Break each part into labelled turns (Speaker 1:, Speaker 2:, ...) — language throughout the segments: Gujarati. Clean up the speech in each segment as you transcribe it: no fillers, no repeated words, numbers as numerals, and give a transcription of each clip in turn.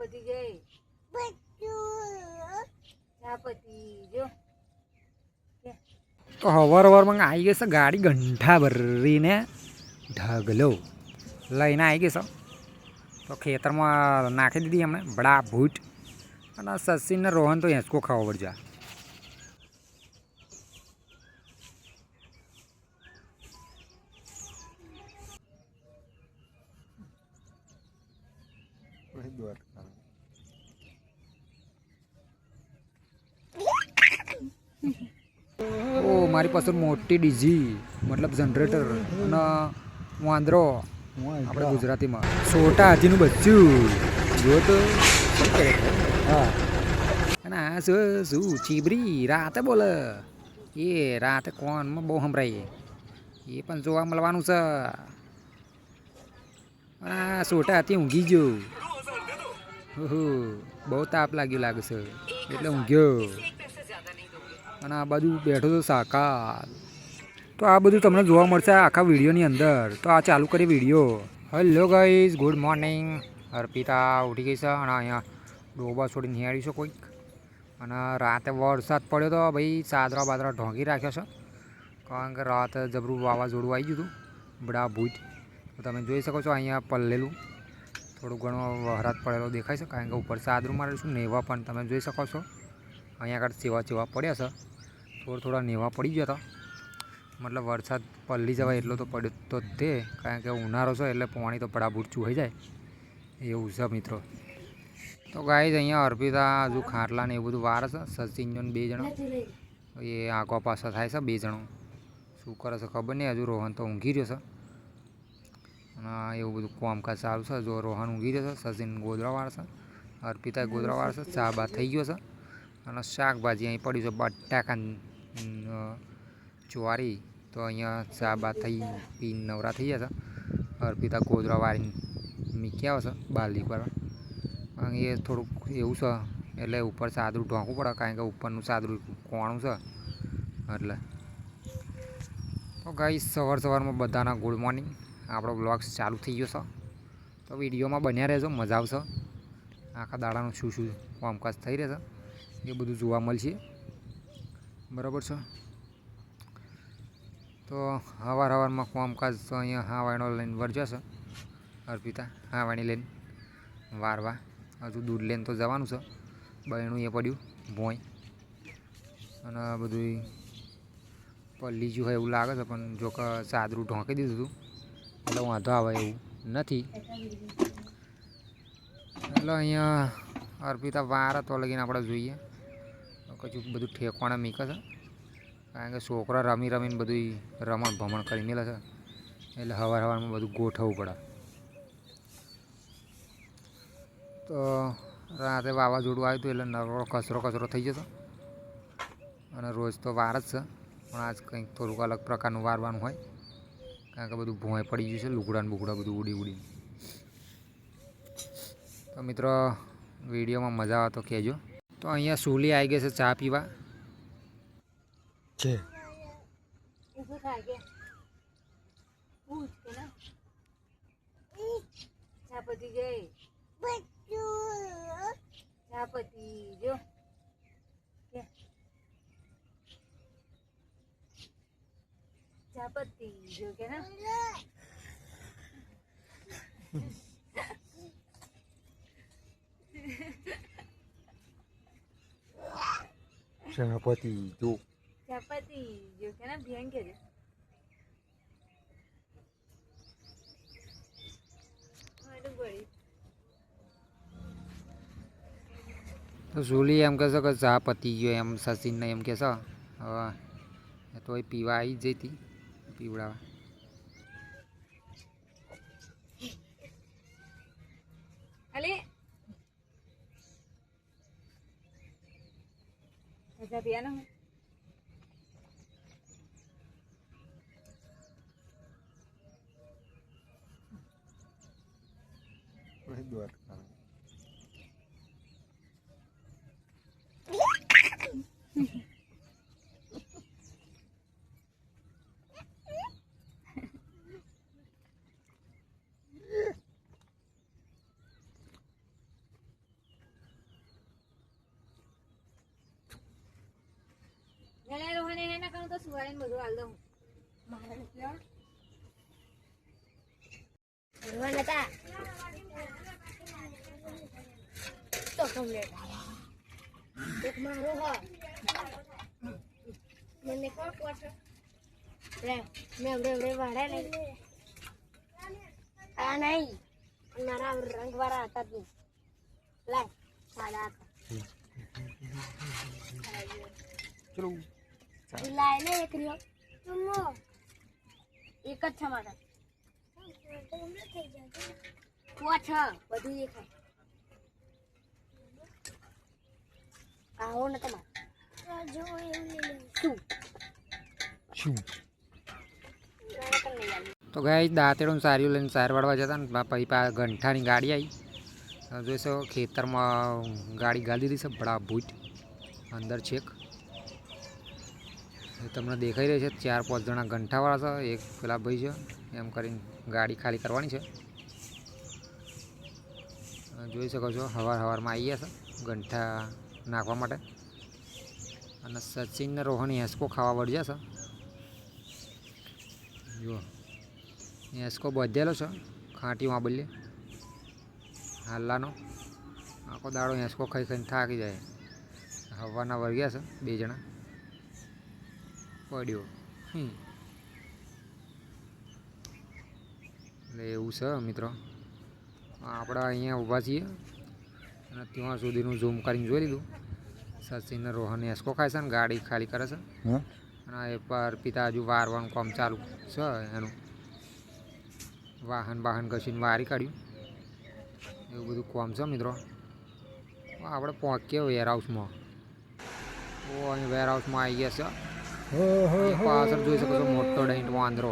Speaker 1: પતી ગઈ ચા પતી જો
Speaker 2: તો હવારમાં આવી ગઈ છે ગાડી ગંઠા ભરીને ઢગલો લઈને આવી ગઈ છે. તો ખેતરમાં નાખી દીધી એમણે બડા ભૂટ અને સચિનને રોહન તો હેંચકો ખાવા પડશે. ઓ મારી પાસે મોટી ડીજી મતલબ જનરેટર અને વાંદરો આપણે ગુજરાતીમાં છોટા હાથીનું બચ્ચું જો તો હા. અને આ શું ચીબરી રાતે બોલે એ રાતે કોનમાં બહુ સંભળાય એ પણ જોવા મળવાનું છે. અને આ છોટા હાથી ઊંઘી ગયો. બહુ તાપ લાગ્યો લાગે છે એટલે ઊંઘ્યો. અને આ બાજુ બેઠો તો સાકાર. તો આ બધું તમને જોવા મળશે આખા વિડીયોની અંદર. તો આ ચાલુ કરી video. Hello guys, good morning. Arpita ઉઠી ગઈ છે અને અહીંયા ડોબા છોડીને નિહાળી છે કોઈક. અને રાતે વરસાદ પડ્યો તો ભાઈ ચાદરા બાદરા ઢોંગી રાખ્યો છે. કારણ કે રાતે જબરું વાવાઝોડું આવી ગયું હતું બડા ભૂત. તો તમે જોઈ શકો છો અહીંયા પલ્લેલું થોડું ઘણું વરસાદ પડેલો દેખાય છે. કારણ કે ઉપર ચાદરું મારેલું છું. નેવા પણ તમે જોઈ શકો છો અહીંયા આગળ ચેવા પડ્યા છે. થોડા નેવા પડી ગયા હતા. મતલબ વરસાદ પલ્લી જવાય એટલો તો પડ્યો તો તે. કારણ કે ઉનાળો છે એટલે પાણી તો પડાબૂટ ચૂહાઈ જાય એવું છે મિત્રો. તો ગાઈઝ અહીંયા અર્પિતા હજુ ખાટલા ને એવું બધું વાર છે. સચિનનો 2 જણા એ આગો પાછા થાય છે. 2 જણો શું કરે છે ખબર નહીં. હજુ રોહન તો ઊંઘી રહ્યો છે અને એવું બધું કામકાજ ચાલુ છે. જો રોહન ઊંઘી રહ્યો છે, સચિન ગોદરા વાળશે, અર્પિતા ગોદરા વાળશે. ચા બા થઈ ગયો છે અને શાકભાજી અહીં પડ્યું છે બટાકા ચોરી. તો અહીંયા ચા બા થઈ પી નવરા થઈ ગયા છે. અર્પિતા ગોદરા વાળીને મીકી આવે છે બાલદી પર. એ થોડુંક એવું છે એટલે ઉપર ચાદરું ઢોંકવું પડે. કારણ કે ઉપરનું ચાદરું કોણું છે એટલે. તો ગાઈસ સવારમાં બધાના ગુડ મોર્નિંગ. આપણો બ્લોગ ચાલુ થઈ ગયો છે. તો વિડીયોમાં બન્યા રહેજો, મજા આવશે. આખા દાડાનું શું કામકાજ થઈ રહેશે એ બધું જોવા મળશે બરાબર છે. તો સવારમાં કામકાજ તો અહીંયા હાવાણો લઈને વરજ્યો છે અર્પિતા. હાવાણી લઈને વારવા હજુ દૂધ લઈને તો જવાનું છે. બહેણું એ પડ્યું ભોંય અને બધું પલ્લી જો હોય એવું લાગે છે. પણ જો કે ચાદરું ઢોંકી દીધું હતું એટલે વાંધો આવે એવું નથી. એટલે અહીંયા અર્પિતા વાર તો લગીને આપણે જોઈએ કશું બધું ઠેકવાના મીકે છે. કારણ કે છોકરા રમીને બધું રમણ ભમણ કરી મેલે છે એટલે સવારમાં બધું ગોઠવવું પડે. તો રાતે વાવાઝોડું આવ્યું હતું એટલે નરો કચરો થઈ જતો. અને રોજ તો વાર જ છે પણ આજ કંઈક થોડુંક અલગ પ્રકારનું વારવાનું હોય. કારણ કે બધું ભોંય પડી ગયું છે. લુગડાને બુગડા બધું ઉડી. તો મિત્રો વિડીયોમાં મજા આવે તો કહેજો. તો અહીંયા સુલી આવી ગઈ છે ચા પીવા છે.
Speaker 1: ચા પતી ગઈ ચા પતી જો ચા પતી જો કે ના
Speaker 2: ચા
Speaker 1: પતી જો કે ના ભેંગ કે
Speaker 2: તો સુલી એમ કહેશો કે ચા પતી ગયો એમ સચિનને એમ કહેશો. હવે તો એ પીવા આવી જ જતી પીવડાવા.
Speaker 1: ચા પીવાનો હું તો સુવાઈને બધું હાલ દઉં મારે નતા તો કમ્પ્લીટ એક મારો હા મને કોણ પૂછે રે મેં રે વાડા નહીં આ નહીં મારા રંગ વાળા હતા તું લાય સાડા
Speaker 2: ચલો
Speaker 1: લાય ને એક રહ્યો ચુમ્મો એક જ છે મારા પોછ બધું દેખાય આવો ને તમારે શું
Speaker 2: તો ગાય દાંતેડું સારી લઈને સાર વાળવા જતા ને પછી ગંઠાની ગાડી આવી જોઈશો ખેતરમાં ગાડી ગાલી દીધી છે બડા ભૂટ અંદર છેક તમને દેખાઈ રહી છે 4-5 જણા ગંઠાવાળા છે એક પેલા ભાઈ છે એમ કરીને ગાડી ખાલી કરવાની છે જોઈ શકો છો સવારમાં આવી ગયા છે ગંઠા નાખવા માટે અને સચિનને રોહન હેસકો ખાવા વળ્યા છે જુઓ હેસકો બધેલો છે ખાંટીમાં બદલે હાલ્લાનો આખો દાડો હેસકો ખાઈ ખાઈને થાકી જાય હવાના વળગ્યા છે 2 જણા પડ્યો એટલે એવું છે મિત્રો આપણે અહીંયા ઊભા છીએ અને ત્યાં સુધીનું ઝૂમ કરીને જોઈ લીધું સચિન રોહન હેસકો ખાય છે ને ગાડી ખાલી કરે છે અને એ પર પિતા હજુ વારવાનું કામ ચાલુ છે એનું વાહન ઘસીને વારી કાઢ્યું એવું બધું કામ છે મિત્રો આપણે પહોંચીએ વેરહાઉસમાં અહીં વેરહાઉસમાં આવી ગયા છે પાછળ જોઈ શકો છો મોટો ડેન્ટ વાંદરો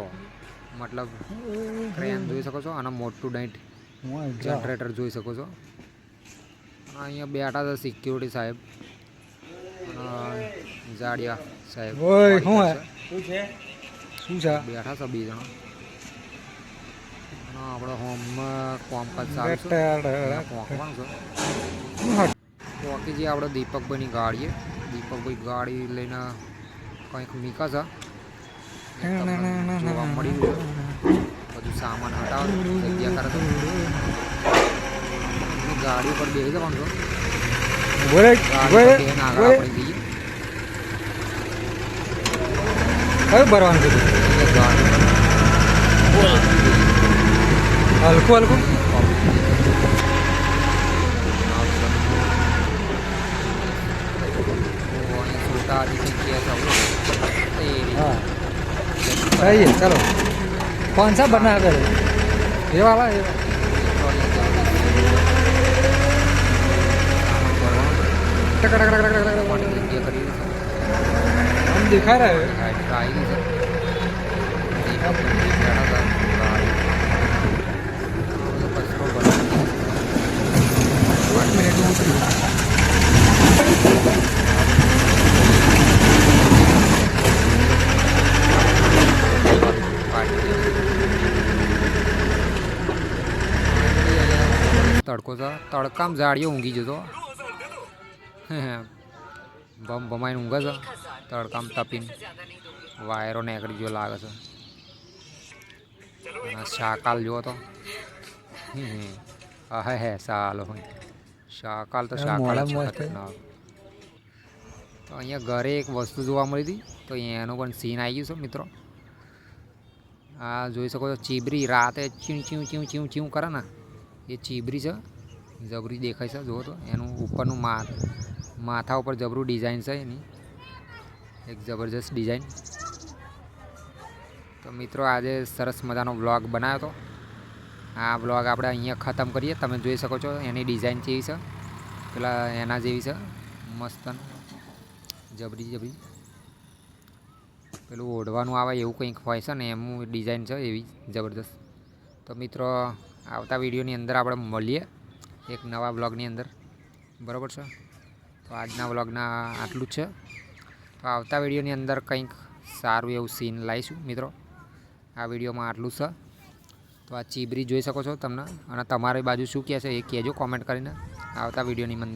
Speaker 2: મતલબ ક્રેન જોઈ શકો છો અને મોટું ડેન્ટ જનરેટર જોઈ શકો છો અહીંયા બેઠા છે સિક્યુરિટી સાહેબ અને જાડિયા સાહેબ શું છે બેઠા છે 2 જણા આપણે હોમમાં કામકાજ ચાલુ છે પહોંચવાનું છે પહોંચી જઈએ આપણે દીપકભાઈની ગાડીએ દીપકભાઈ ગાડી લઈને કંઈક મીકા છે જોવા મળી ગયું બધું સામાન હટાવે જગ્યા કરે છે ગાડી ઉપર બેસી જવાનું છો આગળ આપણે જઈએ કયું ભરવાનું છે હલકું सही है चलो कौन सा बनना है ये वाला हम दिखा रहे हैं તડકો છે તડકામાં જાડીઓ ઊંઘી જતો ભમાઈને ઊંઘે છે તડકામાં તપીને વાયરો નીકળી ગયો લાગે છે અને શાકાલ જોવો તો હે સાલો શાકાલ તો શાકાલ તો અહીંયા ઘરે એક વસ્તુ જોવા મળી હતી તો એનું પણ સીન આવી ગયું છે મિત્રો આ જોઈ શકો છો ચીબરી રાતે ચીવ કરે ને એ ચીબરી છે જબરી દેખાય છે જુઓ તો એનું ઉપરનું માથા ઉપર જબરું ડિઝાઇન છે એની એક જબરજસ્ત ડિઝાઇન તો મિત્રો આજે સરસ મજાનો વ્લોગ બનાવ્યો હતો આ વ્લોગ આપણે અહીંયા ખતમ કરીએ તમે જોઈ શકો છો એની ડિઝાઇન કેવી છે પેલા એના જેવી છે મસ્ત જબરી પેલું ઓઢવાનું આવે એવું કંઈક હોય છે ને એનું ડિઝાઇન છે એવી જબરદસ્ત તો મિત્રો આવતા વિડીયોની અંદર આપણે મળીએ એક નવા વ્લોગની અંદર બરાબર છે તો આજના વ્લોગના આટલું જ છે તો આવતા વિડીયોની અંદર કંઈક સારું એવું સીન લાવીશું મિત્રો આ વિડીયોમાં આટલું છે તો આ ચીબરી જોઈ શકો છો તમને અને તમારી બાજુ શું કહે છે એ કહેજો કોમેન્ટ કરીને આવતા વિડીયોની અંદર